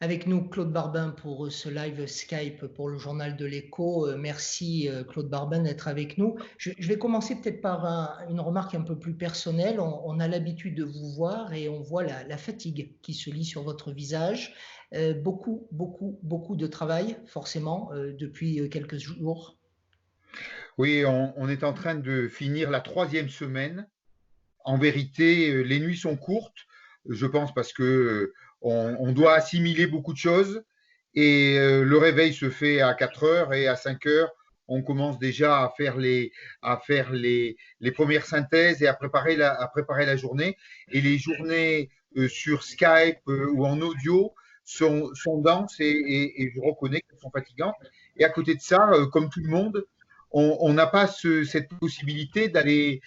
Avec nous, Claude Barbin pour ce live Skype pour le journal de l'Écho. Merci Claude Barbin d'être avec nous. Je vais commencer peut-être par une remarque un peu plus personnelle. On a l'habitude de vous voir et on voit la fatigue qui se lit sur votre visage. Beaucoup de travail, forcément, depuis quelques jours. Oui, on est en train de finir la troisième semaine. En vérité, les nuits sont courtes, je pense, parce que on doit assimiler beaucoup de choses. Et le réveil se fait à 4 heures et à 5 heures, on commence déjà à faire les premières synthèses et à préparer la journée. Et les journées sur Skype ou en audio sont denses et je reconnais qu'elles sont fatigantes. Et à côté de ça, comme tout le monde, on n'a pas cette possibilité d'aller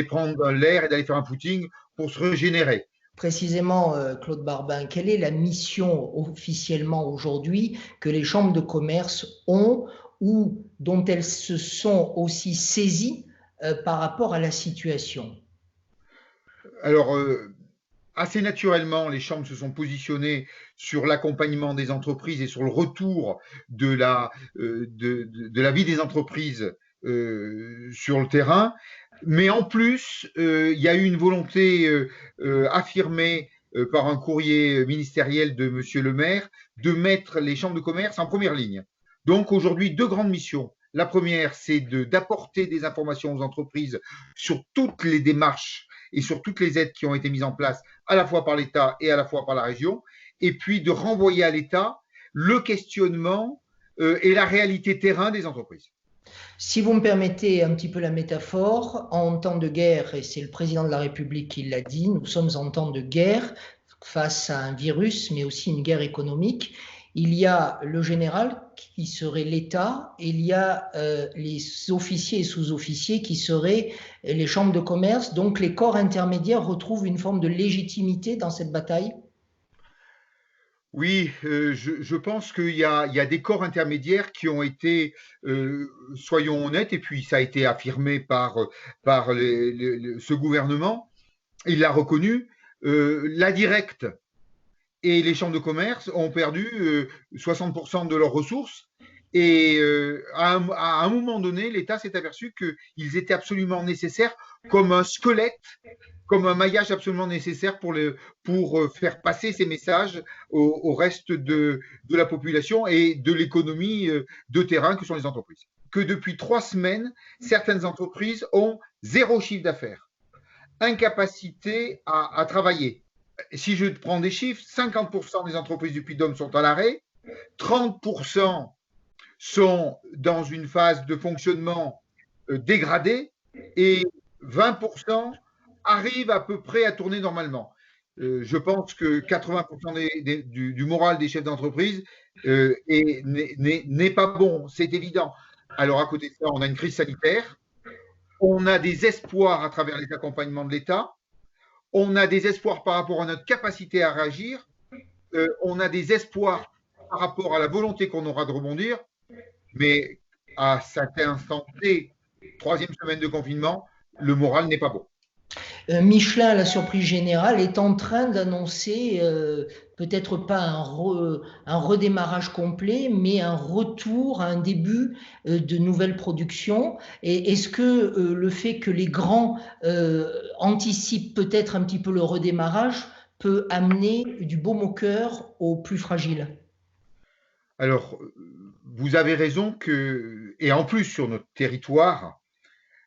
prendre l'air et d'aller faire un footing pour se régénérer. Précisément, Claude Barbin, quelle est la mission officiellement aujourd'hui que les chambres de commerce ont ou dont elles se sont aussi saisies par rapport à la situation? Alors, assez naturellement, les chambres se sont positionnées sur l'accompagnement des entreprises et sur le retour de la vie des entreprises sur le terrain. Mais en plus, il y a eu une volonté affirmée par un courrier ministériel de Monsieur le maire de mettre les chambres de commerce en première ligne. Donc aujourd'hui, deux grandes missions. La première, c'est d'apporter des informations aux entreprises sur toutes les démarches et sur toutes les aides qui ont été mises en place à la fois par l'État et à la fois par la région, et puis de renvoyer à l'État le questionnement et la réalité terrain des entreprises. Si vous me permettez un petit peu la métaphore, en temps de guerre, et c'est le président de la République qui l'a dit, nous sommes en temps de guerre face à un virus, mais aussi une guerre économique. Il y a le général qui serait l'État, et il y a les officiers et sous-officiers qui seraient les chambres de commerce. Donc les corps intermédiaires retrouvent une forme de légitimité dans cette bataille. Oui, je pense qu'il y a des corps intermédiaires qui ont été, soyons honnêtes, et puis ça a été affirmé par ce gouvernement, il l'a reconnu, la directe et les chambres de commerce ont perdu 60% de leurs ressources. Et à un moment donné, l'État s'est aperçu qu'ils étaient absolument nécessaires comme un squelette, comme un maillage absolument nécessaire pour faire passer ces messages au reste de la population et de l'économie de terrain que sont les entreprises. Que depuis 3 semaines, certaines entreprises ont zéro chiffre d'affaires, incapacité à travailler. Si je prends des chiffres, 50% des entreprises du Puy-de-Dôme sont à l'arrêt, 30% sont dans une phase de fonctionnement dégradée et 20% arrivent à peu près à tourner normalement. Je pense que 80% du moral des chefs d'entreprise n'est pas bon, c'est évident. Alors à côté de ça, on a une crise sanitaire, on a des espoirs à travers les accompagnements de l'État, on a des espoirs par rapport à notre capacité à réagir, on a des espoirs par rapport à la volonté qu'on aura de rebondir, mais à certains instant T, troisième semaine de confinement, le moral n'est pas bon. Michelin, à la surprise générale, est en train d'annoncer peut-être pas un redémarrage complet, mais un retour, un début de nouvelles productions. Et est-ce que le fait que les grands anticipent peut-être un petit peu le redémarrage peut amener du baume au cœur aux plus fragiles? Alors, vous avez raison et en plus sur notre territoire,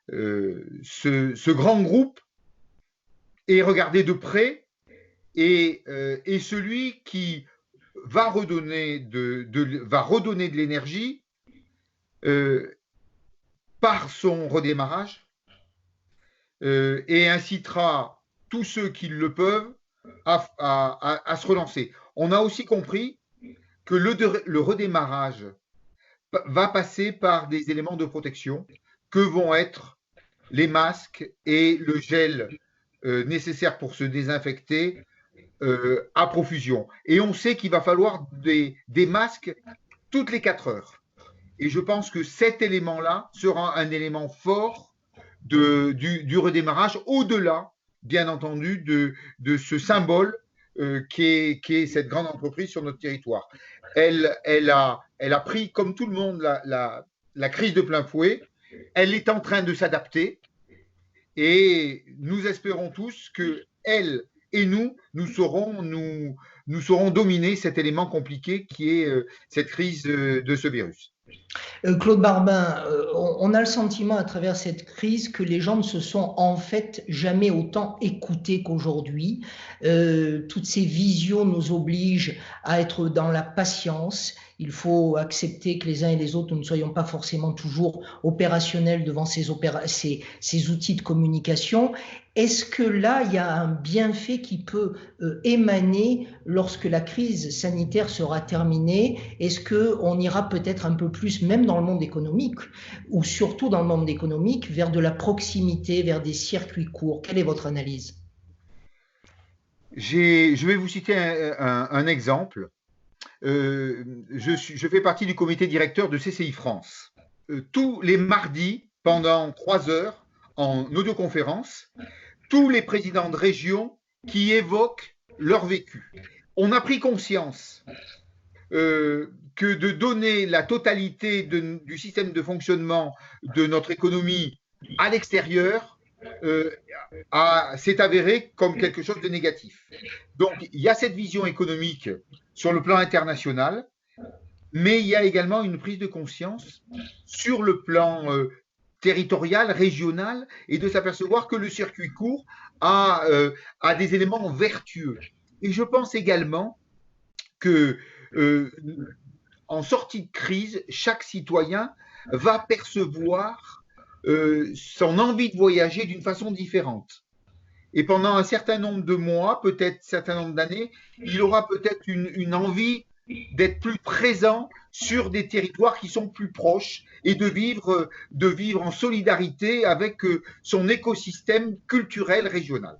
ce grand groupe est regardé de près et celui qui va redonner de l'énergie par son redémarrage et incitera tous ceux qui le peuvent à se relancer. On a aussi compris que le redémarrage va passer par des éléments de protection que vont être les masques et le gel nécessaire pour se désinfecter à profusion. Et on sait qu'il va falloir des masques toutes les 4 heures. Et je pense que cet élément-là sera un élément fort du redémarrage, au-delà, bien entendu, de ce symbole qu'est cette grande entreprise sur notre territoire. Elle a pris, comme tout le monde, la crise de plein fouet. Elle est en train de s'adapter et nous espérons tous que elle et nous saurons dominer cet élément compliqué qui est cette crise de ce virus. Claude Barbin, on a le sentiment à travers cette crise que les gens ne se sont en fait jamais autant écoutés qu'aujourd'hui. Toutes ces visions nous obligent à être dans la patience. Il faut accepter que les uns et les autres, nous ne soyons pas forcément toujours opérationnels devant ces outils de communication. Est-ce que là, il y a un bienfait qui peut émaner lorsque la crise sanitaire sera terminée? Est-ce qu'on ira peut-être un peu plus, même dans le monde économique, ou surtout dans le monde économique, vers de la proximité, vers des circuits courts? Quelle est votre analyse? Je vais vous citer un exemple. Je fais partie du comité directeur de CCI France. Tous les mardis, pendant 3 heures, en audioconférence, tous les présidents de région qui évoquent leur vécu. On a pris conscience que de donner la totalité du système de fonctionnement de notre économie à l'extérieur s'est avéré comme quelque chose de négatif. Donc, il y a cette vision économique sur le plan international, mais il y a également une prise de conscience sur le plan territorial, régional, et de s'apercevoir que le circuit court a des éléments vertueux. Et je pense également que en sortie de crise, chaque citoyen va percevoir son envie de voyager d'une façon différente. Et pendant un certain nombre de mois, peut-être un certain nombre d'années, il aura peut-être une envie d'être plus présent sur des territoires qui sont plus proches et de vivre en solidarité avec son écosystème culturel régional.